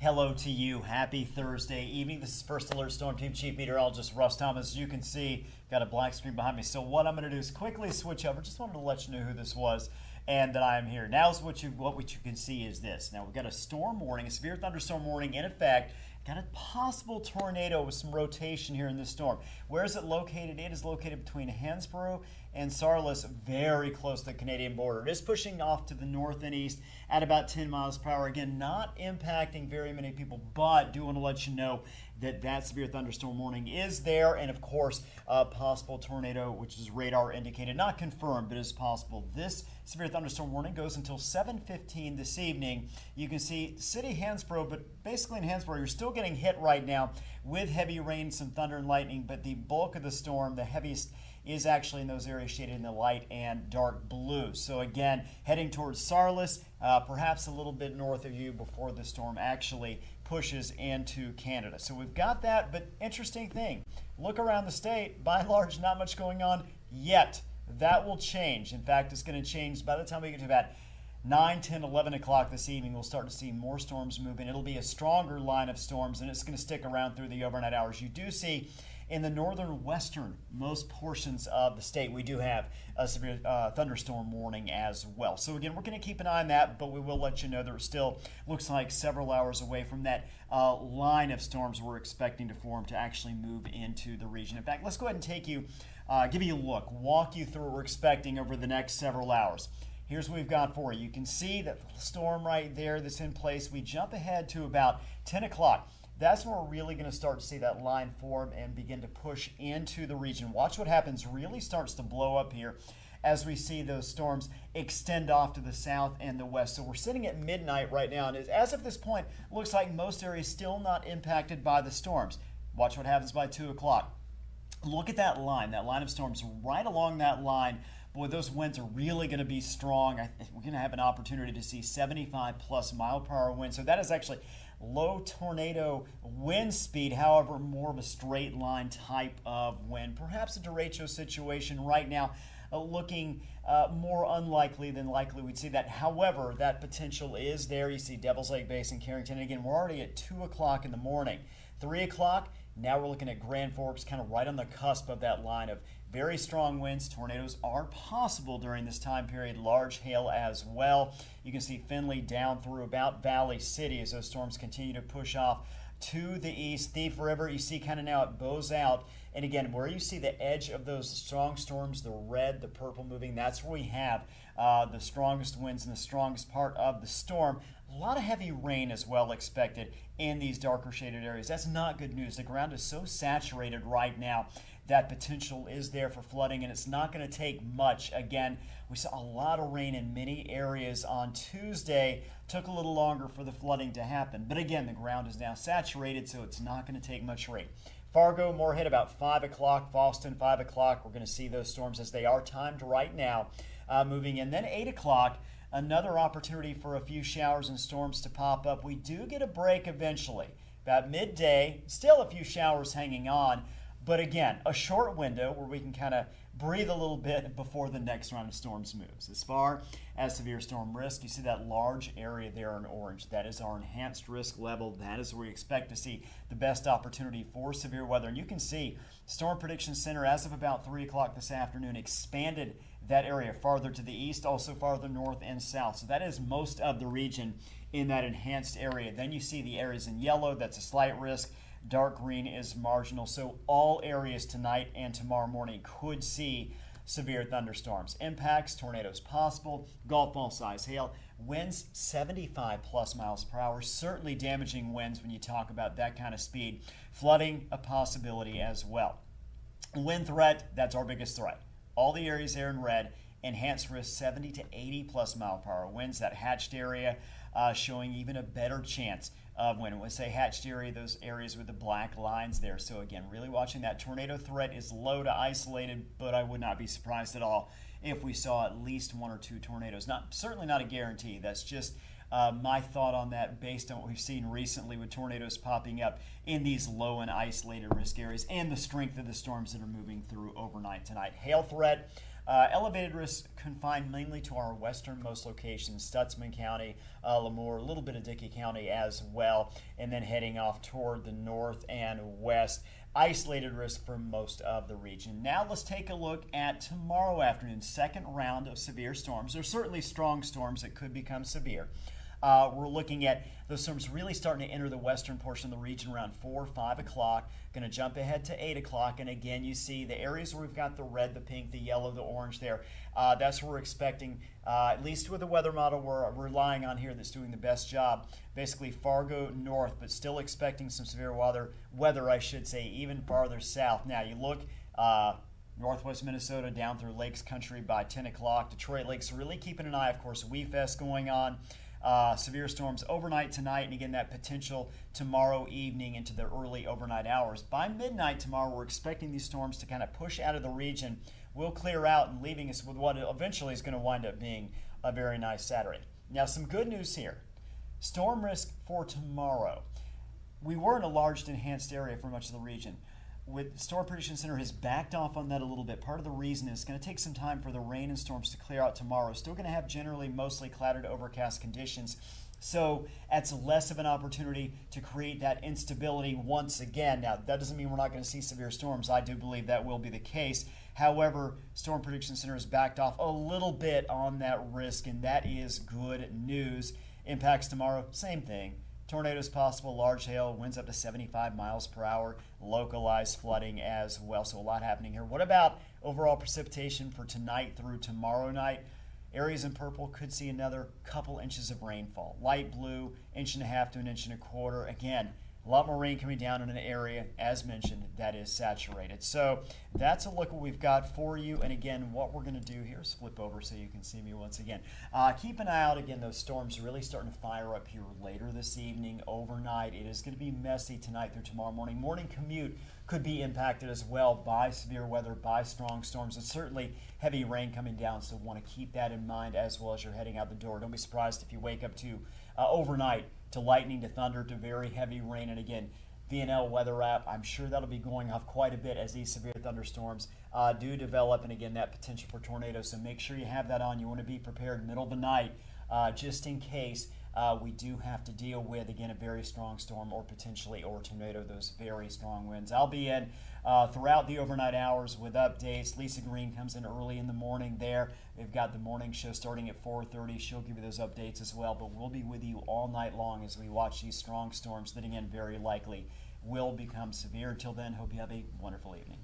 Hello to you. Happy Thursday evening. This is First Alert Storm Team Chief Meteorologist Russ Thomas. As you can see, got a black screen behind me. So what I'm going to do is quickly switch over. Just wanted to let you know who this was and that I am here. Now, what you can see is this. Now, we've got a storm warning, a severe thunderstorm warning in effect. Got a possible tornado with some rotation here in this storm. Where is it located? It is located between Hansborough and Sarlis, very close to the Canadian border. It is pushing off to the north and east at about 10 miles per hour. Again, not impacting very many people, but do want to let you know that that severe thunderstorm warning is there. And of course, a possible tornado, which is radar indicated, not confirmed, but is possible. This severe thunderstorm warning goes until 7:15 this evening. You can see city Hansborough, but basically in Hansborough, you're still getting hit right now with heavy rain, some thunder and lightning, but the bulk of the storm, the heaviest, is actually in those areas shaded in the light and dark blue. So again, heading towards Sarlis, perhaps a little bit north of you before the storm actually pushes into Canada. So we've got that, but interesting thing, look around the state, by and large, not much going on yet. That will change. In fact, it's going to change by the time we get to about 9, 10, 11 o'clock this evening. We'll start to see more storms moving. It'll be a stronger line of storms, and it's going to stick around through the overnight hours. You do see in the northern western most portions of the state, we do have a severe thunderstorm warning as well. So again, we're going to keep an eye on that, but we will let you know that it still looks like several hours away from that line of storms we're expecting to form to actually move into the region. In fact, let's go ahead and take you, give you a look, walk you through what we're expecting over the next several hours. Here's what we've got for you. You can see that storm right there that's in place. We jump ahead to about 10 o'clock. That's when we're really going to start to see that line form and begin to push into the region. Watch what happens. Really starts to blow up here as we see those storms extend off to the south and the west. So we're sitting at midnight right now, and as of this point, looks like most areas still not impacted by the storms. Watch what happens by 2 o'clock. Look at that line of storms right along that line. Boy, those winds are really going to be strong. We're going to have an opportunity to see 75 plus mile per hour winds. So that is actually low tornado wind speed, however, more of a straight line type of wind. Perhaps a derecho situation right now looking more unlikely than likely we'd see that. However, that potential is there. You see Devil's Lake Basin, Carrington. Again, we're already at 2 o'clock in the morning. 3 o'clock, now we're looking at Grand Forks, kind of right on the cusp of that line of very strong winds. Tornadoes are possible during this time period. Large hail as well. You can see Findlay down through about Valley City as those storms continue to push off to the east. Thief River, you see kind of now it bows out. And again, where you see the edge of those strong storms, the red, the purple moving, that's where we have the strongest winds and the strongest part of the storm. A lot of heavy rain as well expected in these darker shaded areas. That's not good news. The ground is so saturated right now that potential is there for flooding, and it's not going to take much. Again, we saw a lot of rain in many areas on Tuesday. Took a little longer for the flooding to happen. But again, the ground is now saturated, so it's not going to take much rain. Fargo, Moorhead, about 5 o'clock. Boston, 5 o'clock. We're going to see those storms as they are timed right now moving in. Then 8 o'clock, another opportunity for a few showers and storms to pop up. We do get a break eventually. About midday, still a few showers hanging on. But again, a short window where we can kind of breathe a little bit before the next round of storms moves. As far as severe storm risk, you see that large area there in orange. That is our enhanced risk level. That is where we expect to see the best opportunity for severe weather. And you can see Storm Prediction Center, as of about 3 o'clock this afternoon, expanded that area farther to the east, also farther north and south. So that is most of the region in that enhanced area. Then you see the areas in yellow. That's a slight risk. Dark green is marginal. So all areas tonight and tomorrow morning could see severe thunderstorms. Impacts, tornadoes possible, golf ball size hail, winds 75 plus miles per hour, certainly damaging winds when you talk about that kind of speed. Flooding, a possibility as well. Wind threat, that's our biggest threat. All the areas there in red, enhanced risk 70 to 80 plus mile per hour winds. That hatched area showing even a better chance of wind. When we say hatched area, those areas with the black lines there. So again, really watching that. Tornado threat is low to isolated, but I would not be surprised at all if we saw at least 1 or 2 tornadoes. Certainly not a guarantee. That's just my thought on that based on what we've seen recently with tornadoes popping up in these low and isolated risk areas and the strength of the storms that are moving through overnight tonight. Hail threat, Elevated risk confined mainly to our westernmost locations, Stutzman County, Lemoore, a little bit of Dickey County as well, and then heading off toward the north and west. Isolated risk for most of the region. Now let's take a look at tomorrow afternoon, second round of severe storms. There's certainly strong storms that could become severe. We're looking at those storms really starting to enter the western portion of the region around 4 or 5 o'clock. Going to jump ahead to 8 o'clock. And again, you see the areas where we've got the red, the pink, the yellow, the orange there. That's where we're expecting, at least with the weather model we're relying on here that's doing the best job. Basically Fargo north, but still expecting some severe weather, I should say, even farther south. Now you look northwest Minnesota down through Lakes Country by 10 o'clock. Detroit Lakes really keeping an eye, of course, WeFest going on. Severe storms overnight tonight, and again that potential tomorrow evening into the early overnight hours. By midnight tomorrow, we're expecting these storms to kind of push out of the region, will clear out, and leaving us with what eventually is going to wind up being a very nice Saturday. Now, some good news here. Storm risk for tomorrow. We were in a large enhanced area for much of the region. With Storm Prediction Center has backed off on that a little bit. Part of the reason is it's going to take some time for the rain and storms to clear out tomorrow. Still going to have generally mostly clouded, overcast conditions. So that's less of an opportunity to create that instability once again. Now, that doesn't mean we're not going to see severe storms. I do believe that will be the case. However, Storm Prediction Center has backed off a little bit on that risk, and that is good news. Impacts tomorrow, same thing. Tornadoes possible, large hail, winds up to 75 miles per hour, localized flooding as well. So a lot happening here. What about overall precipitation for tonight through tomorrow night? Areas in purple could see another couple inches of rainfall. Light blue, 1.5 to 1.25 inches. Again, a lot more rain coming down in an area, as mentioned, that is saturated. So that's a look at what we've got for you. And again, what we're going to do here is flip over so you can see me once again. Keep an eye out. Again, those storms really starting to fire up here later this evening, overnight. It is going to be messy tonight through tomorrow morning. Morning commute could be impacted as well by severe weather, by strong storms, and certainly heavy rain coming down. So want to keep that in mind as well as you're heading out the door. Don't be surprised if you wake up to overnight to lightning, to thunder, to very heavy rain. And again, VNL weather app, I'm sure that'll be going off quite a bit as these severe thunderstorms do develop, and again that potential for tornadoes. So make sure you have that on. You want to be prepared middle of the night just in case we do have to deal with, again, a very strong storm or potentially or tornado, those very strong winds. I'll be in throughout the overnight hours with updates. Lisa Green comes in early in the morning there. They've got the morning show starting at 4:30. She'll give you those updates as well, but we'll be with you all night long as we watch these strong storms that, again, very likely will become severe. Until then, hope you have a wonderful evening.